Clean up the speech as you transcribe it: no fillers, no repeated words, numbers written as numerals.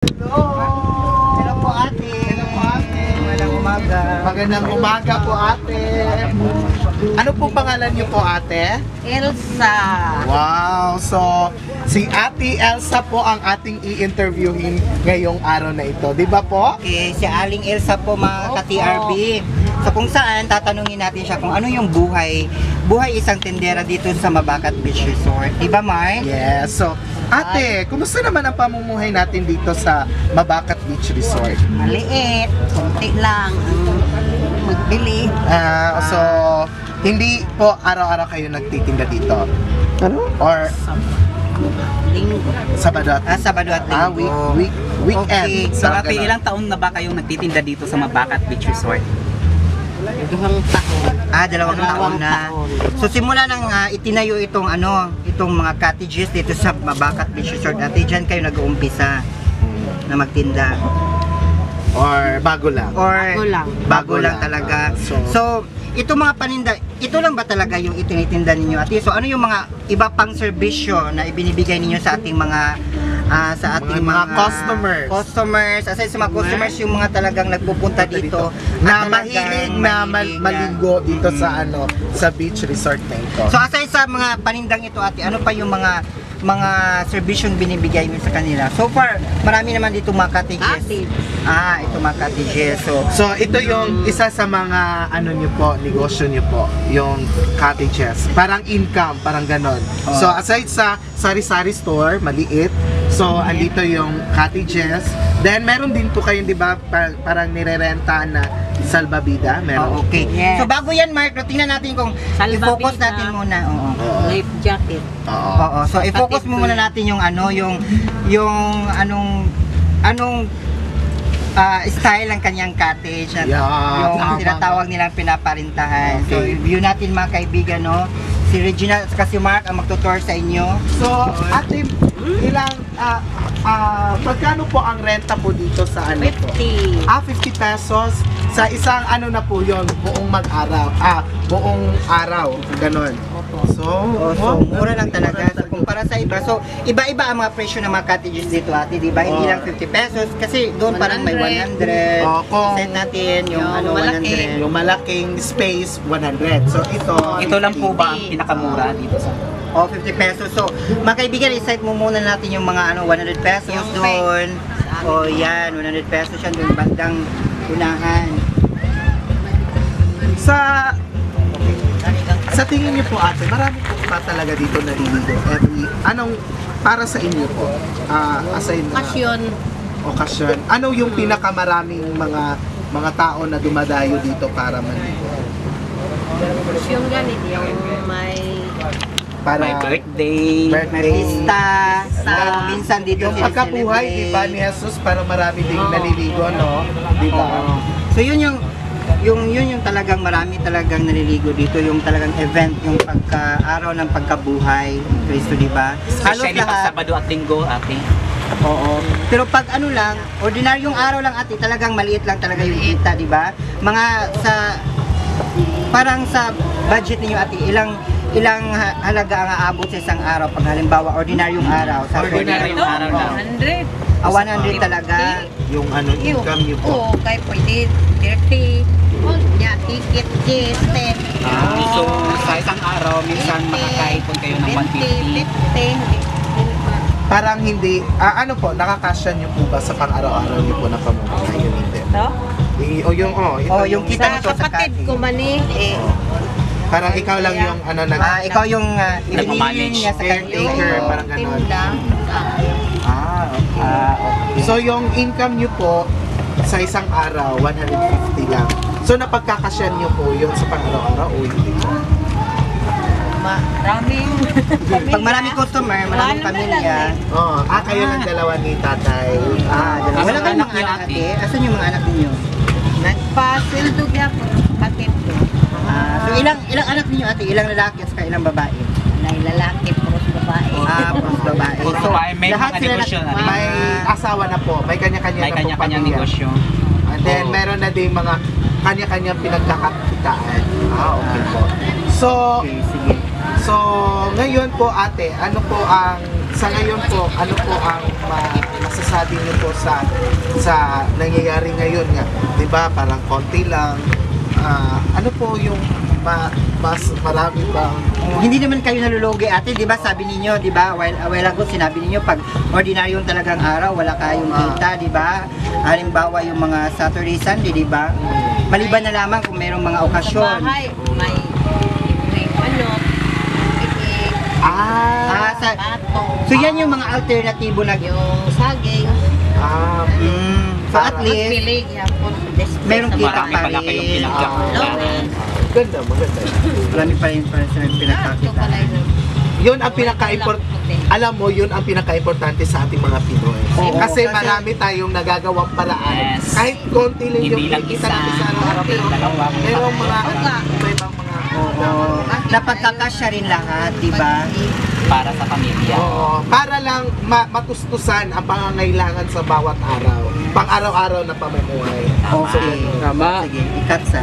Hello! Hello po ate. Hello po ate. Magandang umaga. Magandang umaga po ate. Ano po pangalan niyo po ate? Elsa. Wow! So, si Ate Elsa po ang ating i-interviewin ngayong araw na ito. Di ba po? Okay, si Aling Elsa po mga ka-TRB. So kung saan, tatanungin natin siya kung ano yung buhay isang tendera dito sa Mabacat Beach Resort. Di ba, Mark? Yes. So, ate, kumusta naman ang pamumuhay natin dito sa Mabacat Beach Resort? Maliit, konti lang ang magbili. So, hindi po araw-araw kayo nagtitinda dito? Ano? Or Linggo. Sabado at Sabado at Linggo. weekend. Okay. So, Parang ate, ganun. ilang taon na ba kayong nagtitinda dito sa Mabacat Beach Resort? 2 taon. Dalawang taon na. So simula nang itinayo itong mga cottages dito sa Mabacat Beach Resort, ate, dyan kayo nag-uumpisa na magtinda. Or bago lang? Or Bago lang lang. talaga. So- So, ito mga paninda, ito lang ba talaga yung itinitinda ninyo, ate? So, ano yung mga iba pang serbisyo na ibinibigay ninyo sa ating mga Mga customers. Aside sa mga customers, yung mga talagang nagpupunta dito Na at mahilig talagang na mahilig maligo dito sa sa beach resort na ito. So aside sa mga panindang ito, ate, ano pa yung mga serbisyong binibigay mo sa kanila? So far, marami naman dito mga cottages. Ito mga cottages. So ito yung isa sa mga niyo po, negosyo niyo po, yung cottages. Parang income, parang ganon. Oh. So aside sa sari-sari store, maliit. So andito yung cottages. Then meron din po kayong, 'di ba, parang nirerenta na salbabida, meron. Okay. Yes. So bago yan, Mark, tingnan natin kung Salbabida. i-focus natin muna. Oo. Life jacket. Oo. Oo. So i-focus mo muna natin yung anong style ng kanyang cottage at Yeah, yung tama. tinatawag nilang pinaparintahan. So Okay. i-view natin mga kaibigan, no? Si Regina at si Mark ang magtutour sa inyo. So, ate, ilang magkano po ang renta po dito sa po? 50. 50 pesos sa isang na po yon, buong mag-araw. Buong araw, ganon. So, So mura lang talaga. So, kumpara sa iba. So, iba-iba ang mga presyo ng mga cottages dito, ate, di ba? Hindi Oh. lang 50 pesos. Kasi doon parang may 100. Kung Set natin yung Yung malaki. 100. yung malaking space, 100. So, Ito lang po ba ang 50. pinakamura dito sa... 50 pesos. So, mga kaibigan, i-set mo muna natin yung mga 100 pesos Yung doon. Yan, 100 pesos yan doon bandang unahan. Sa tingin niyo po ate, marami po pa talaga dito naliligo para sa inyo po, aside na Pasyon. okasyon, ano yung pinakamaraming mga tao na dumadayo dito para maligo? Yung ganit. Yung may... Para May birthday. May pista. Minsan dito yung pagkabuhay, di ba, ni Jesus, para marami ding naliligo, no? Di ba? So yun yung talagang marami talagang naliligo dito, yung talagang event, yung pagka-araw ng pagkabuhay ni Cristo, di ba? Halos Especially pag lahat. Sabado at Linggo, ate. Oo. Pero pag ordinaryong araw lang, ate, talagang maliit lang talaga yung kita, di ba? Parang sa budget ninyo, ate, ilang halaga ang aabot sa isang araw pag halimbawa ordinaryong araw? Sa Ordinaryong araw lang. 100. 100 talaga. Yung income niyo po. Oo, kay pwede 30. Nya ticket 10. So, sa isang araw, minsan makakaipon kayo ng 150. 50. Parang hindi, nakakasya niyo po ba sa pang-araw-araw niyo po na pamumuhay? Yun hindi. No? Yung kita nito Sa sa kapatid cottage. ko mani, Parang ikaw lang yung Ikaw yung ibinili niya sa Caretaker, kanya. parang ganon. tinda. Okay. So yung income nyo po sa isang araw, 150 lang. So napagkakasyan nyo po yun sa pang-araw-araw o hindi? Maraming Pag maraming customer, maraming pamilya. Kayo lang dalawa ni tatay. Wala Asan kayong anak mga niyo, anak, ate? ate? Asan yung mga anak ninyo? nagpa-sildog niya po. Kapatid ko. So ilang anak ninyo, ate? Ilang lalaki at saka ilang babae? May lalaki, puros babae. Puros babae. Puro babae. May lahat mga sila negosyo na rin. May asawa na po, may kanya-kanya May na po kanya-kanyang pamilya. negosyo. And then meron na din mga kanya-kanyang pinagkakakitaan. Okay po. Okay, sige. So, ngayon po ate, sa ngayon po, ano po ang masasabi niyo po sa nangyayari ngayon nga? 'Di ba? Parang konti lang. Ano po yung mas marami bang Hindi naman kayo nalulugi ate, di ba sabi ninyo, di ba, while ago sinabi ninyo pag ordinaryong talagang araw, wala kayong kita, di ba? Halimbawa yung mga Saturday, Sunday, di ba? Maliban na lamang kung mayroong mga Sa okasyon. bahay, may ano, itik, bato. So yan yung mga alternatibo na Yung saging, So at least, pilig, yapon, Meron kita Marami pa pala rin. kayong pinagkakutan. maganda? marami pa rin pa sa Ito pinagkakita. pala yun. Yun ang alam mo, yun ang pinaka-importante sa ating mga Pinoy. Oo, kasi kasi- marami tayong nagagawang paraan. Yes. Kahit konti lang yung Hindi lang kita isa, natin sa araw-araw, pero dalawa, merong mga Oga. may mga Oo. Napagkakasya rin lahat, di ba? Para sa pamilya. Oo, para lang matustusan ang pangangailangan sa bawat araw. Pang araw-araw na pamumuhay. Okay. Tama. Sige, ikat sa.